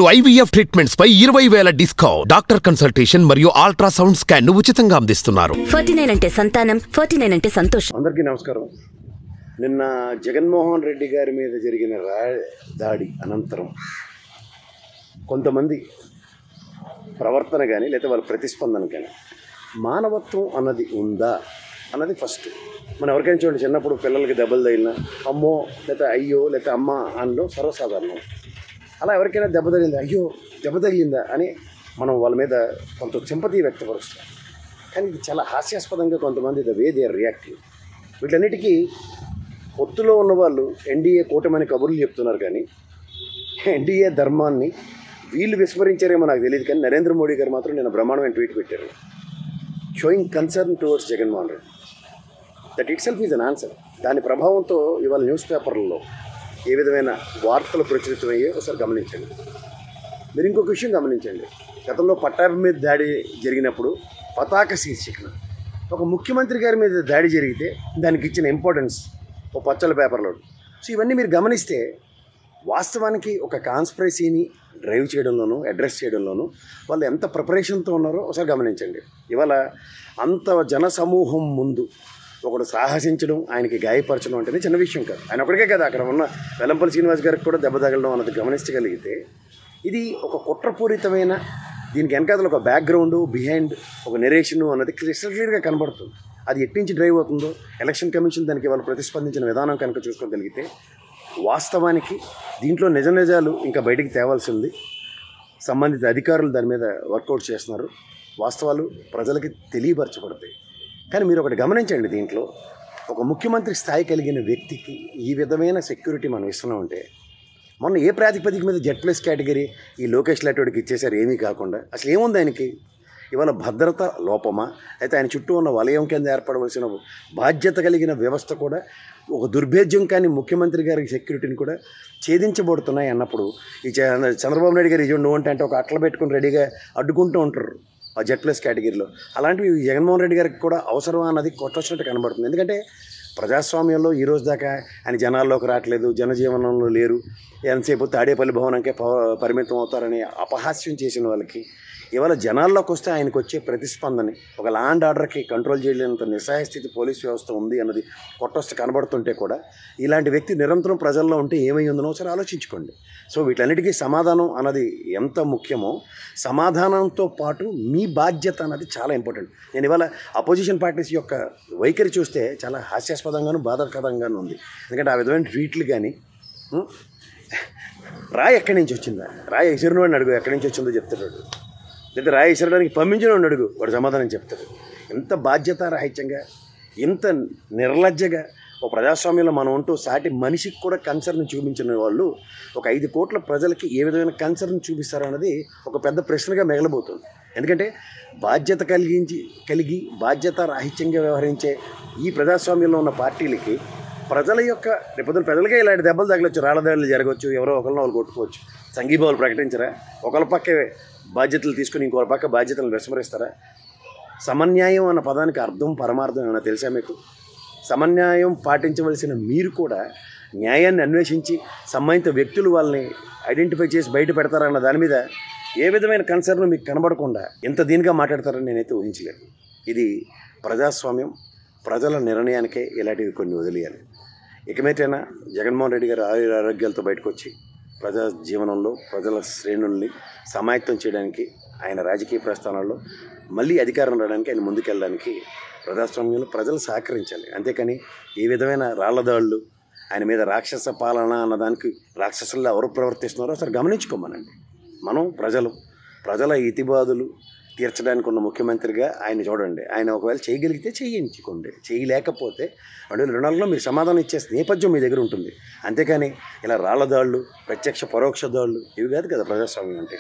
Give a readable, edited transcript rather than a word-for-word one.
IVF treatments పై 20,000 discount. Doctor consultation మరియు ultrasound scan ను ఉచితంగా అందిస్తున్నారు. 49 అంటే సంతానం, 49 అంటే సంతోషం. అందరికీ నమస్కారం. నిన్న జగన్మోహన్ రెడ్డి గారి మీద జరిగిన దాడి అనంతరం కొంతమంది ప్రవర్తన కానీ లేదా వాళ్ళ ప్రతిస్పందన కానీ మానవత్వం అన్నది ఉందా అన్నది ఫస్ట్. మనం ఎవరికైనా చూడండి, చిన్నప్పుడు పిల్లలకి దెబ్బలు తగిలినా అమ్మో లేదా అయ్యో లేదా అమ్మ అనడం సర్వసాధారణం. అలా ఎవరికైనా దెబ్బ తగిలిందా, అయ్యో దెబ్బ తగిలిందా అని మనం వాళ్ళ మీద కొంత సింపతి వ్యక్తపరుస్తాం. కానీ ఇది చాలా హాస్యాస్పదంగా కొంతమంది the way they are reactive. వీటన్నిటికీ పొత్తులో ఉన్నవాళ్ళు ఎన్డీఏ కూటమని కబుర్లు చెప్తున్నారు, కానీ ఎన్డీఏ ధర్మాన్ని వీళ్ళు విస్మరించారేమో నాకు తెలియదు. కానీ నరేంద్ర మోడీ గారు మాత్రం నేను బ్రహ్మాండమైన ట్వీట్ పెట్టారు, showing concern towards Jaganmohan Reddy. That itself is an answer. దాని ప్రభావంతో ఇవాళ న్యూస్ పేపర్లలో ఏ విధమైన వార్తలు ప్రచురితమయ్యే ఒకసారి గమనించండి. మీరు ఇంకొక విషయం గమనించండి, గతంలో పట్టాభి మీద దాడి జరిగినప్పుడు పతాక శీర్షికన ఒక ముఖ్యమంత్రి గారి మీద దాడి జరిగితే దానికి ఇచ్చిన ఇంపార్టెన్స్ ఒక పచ్చల పేపర్లో. సో ఇవన్నీ మీరు గమనిస్తే వాస్తవానికి ఒక కాన్స్పిరసీని డ్రైవ్ చేయడంలోనూ అడ్రస్ చేయడంలోనూ వాళ్ళు ఎంత ప్రిపరేషన్తో ఉన్నారో ఒకసారి గమనించండి. ఇవాళ అంత జన సమూహం ముందు ఒకడు సాహసించడం, ఆయనకి గాయపరచడం అంటేనే చిన్న విషయం కాదు. ఆయన ఒకరికే కదా, అక్కడ ఉన్న వెల్లంపల్లి శ్రీనివాస్ గారికి కూడా దెబ్బ తగలడం అన్నది గమనించగలిగితే ఇది ఒక కుట్రపూరితమైన, దీనికి వెనకాల ఒక బ్యాక్గ్రౌండ్ బిహైండ్ ఒక నెరేషను అన్నది క్లియర్గా కనబడుతుంది. అది ఎట్టించి డ్రైవ్ అవుతుందో ఎలక్షన్ కమిషన్ దానికి వాళ్ళు ప్రతిస్పందించిన విధానం కనుక చూసుకోగలిగితే వాస్తవానికి దీంట్లో నిజాలు ఇంకా బయటికి తేవాల్సి ఉంది. సంబంధిత అధికారులు దాని మీద వర్కౌట్ చేస్తున్నారు. వాస్తవాలు ప్రజలకి తెలియపరచబడతాయి. కానీ మీరు ఒకటి గమనించండి, దీంట్లో ఒక ముఖ్యమంత్రి స్థాయి కలిగిన వ్యక్తికి ఈ విధమైన సెక్యూరిటీ మనం ఇస్తున్నామంటే, మొన్న ఏ ప్రాతిపదిక మీద Z+ కేటగిరీ ఈ లోకేష్ లాంటివాడికి ఇచ్చేసారు ఏమీ కాకుండా అసలు ఏముంది ఆయనకి? ఇవాళ భద్రత లోపమా, అయితే ఆయన చుట్టూ ఉన్న వలయం కింద ఏర్పడవలసిన బాధ్యత కలిగిన వ్యవస్థ కూడా ఒక దుర్భేద్యం కానీ ముఖ్యమంత్రి గారి సెక్యూరిటీని కూడా ఛేదించబడుతున్నాయి అన్నప్పుడు ఈ చంద్రబాబు నాయుడు గారు ఇజోండు అంటే ఒక అట్ల పెట్టుకుని రెడీగా అడ్డుకుంటూ ఉంటారు ఆ Z+ కేటగిరీలో. అలాంటివి జగన్మోహన్ రెడ్డి గారికి కూడా అవసరం అన్నది కొట్టొచ్చినట్టు కనబడుతుంది. ఎందుకంటే ప్రజాస్వామ్యంలో ఈ రోజు దాకా ఆయన జనాల్లోకి రావట్లేదు, జనజీవనంలో లేరు, ఎంతసేపు తాడేపల్లి భవనంకే పరిమితం అవుతారని అపహాస్యం చేసిన వాళ్ళకి ఇవాళ జనాల్లోకి వస్తే ఆయనకు వచ్చే ప్రతిస్పందని, ఒక లా అండ్ ఆర్డర్కి కంట్రోల్ చేయలేనంత నిస్సహాయ స్థితి పోలీస్ వ్యవస్థ ఉంది అన్నది కొట్టొస్తే కనబడుతుంటే కూడా ఇలాంటి వ్యక్తి నిరంతరం ప్రజల్లో ఉంటే ఏమై ఉందనో ఒకసారి ఆలోచించుకోండి. సో వీటన్నిటికీ సమాధానం అన్నది ఎంత ముఖ్యమో సమాధానంతో పాటు మీ బాధ్యత అన్నది చాలా ఇంపార్టెంట్. నేను ఇవాళ అపోజిషన్ పార్టీస్ యొక్క వైఖరి చూస్తే చాలా హాస్యాస్పదంగాను బాధాకరంగాను ఉంది. ఎందుకంటే ఆ విధమైన ట్వీట్లు కానీ, రాయి ఎక్కడి నుంచి వచ్చిందా, రాయి విసిరినవాడిని అడుగు ఎక్కడి నుంచి వచ్చిందో చెప్తాడు, లేదా రాయి విసరడానికి పంపించిన వాడిని అడుగు వాడు సమాధానం చెప్తాడు. ఎంత బాధ్యతారాహిత్యంగా, ఎంత నిర్లజ్జగా ఒక ప్రజాస్వామ్యంలో మనం ఉంటూ సాటి మనిషికి కూడా కన్సర్న్ చూపించిన వాళ్ళు ఒక 5 కోట్ల ప్రజలకి ఏ విధమైన కన్సర్న్ చూపిస్తారో అన్నది ఒక పెద్ద ప్రశ్నగా మిగలబోతుంది. ఎందుకంటే బాధ్యత కలిగి బాధ్యతారాహిత్యంగా వ్యవహరించే ఈ ప్రజాస్వామ్యంలో ఉన్న పార్టీలకి ప్రజల యొక్క రేపొద్దున ప్రజలకే ఇలాంటి దెబ్బలు తగలొచ్చు, రాళ్ళ దాడులు జరగవచ్చు, ఎవరో ఒకరిని వాళ్ళు కొట్టుకోవచ్చు. సంఘీభావాలు ప్రకటించరా? ఒకళ్ళ పక్కే బాధ్యతలు తీసుకుని ఇంకొక పక్క బాధ్యతలను విస్మరిస్తారా? సమన్యాయం అన్న పదానికి అర్థం పరమార్థం ఏమైనా తెలుసా మీకు? సమన్యాయం పాటించవలసిన మీరు కూడా న్యాయాన్ని అన్వేషించి సంబంధిత వ్యక్తులు వాళ్ళని ఐడెంటిఫై చేసి బయట పెడతారన్న దాని మీద ఏ విధమైన కన్సర్న్ మీకు కనబడకుండా ఎంత దీనిగా మాట్లాడతారని నేనైతే ఊహించలేను. ఇది ప్రజాస్వామ్యం, ప్రజల నిర్ణయానికే ఇలాంటివి కొన్ని వదిలేయాలి. ఇకమేటైనా జగన్మోహన్ రెడ్డి గారు ఆరోగ్యాలతో బయటకు వచ్చి ప్రజా జీవనంలో ప్రజల శ్రేణుల్ని సమాయత్తం చేయడానికి, ఆయన రాజకీయ ప్రస్థానాల్లో మళ్ళీ అధికారం రావడానికి, ఆయన ముందుకెళ్ళడానికి ప్రజాస్వామ్యంలో ప్రజలు సహకరించాలి. అంతేకాని ఏ విధమైన రాళ్లదాళ్ళు, ఆయన మీద రాక్షస పాలన అన్నదానికి రాక్షసుల్లో ఎవరు ప్రవర్తిస్తున్నారో ఒకసారి గమనించుకోమనండి. మనం ప్రజల ఇతిబాదులు తీర్చడానికి ఉన్న ముఖ్యమంత్రిగా ఆయన చూడండి. ఆయన ఒకవేళ చేయగలిగితే చేయించుకోండి, చేయలేకపోతే 2024లో మీరు సమాధానం ఇచ్చేస్తే నేపథ్యం మీ దగ్గర ఉంటుంది. అంతేకాని ఇలా రాళ్లదాళ్ళు, ప్రత్యక్ష పరోక్ష దాళ్ళు ఇవి కాదు కదా ప్రజాస్వామ్యం అంటే.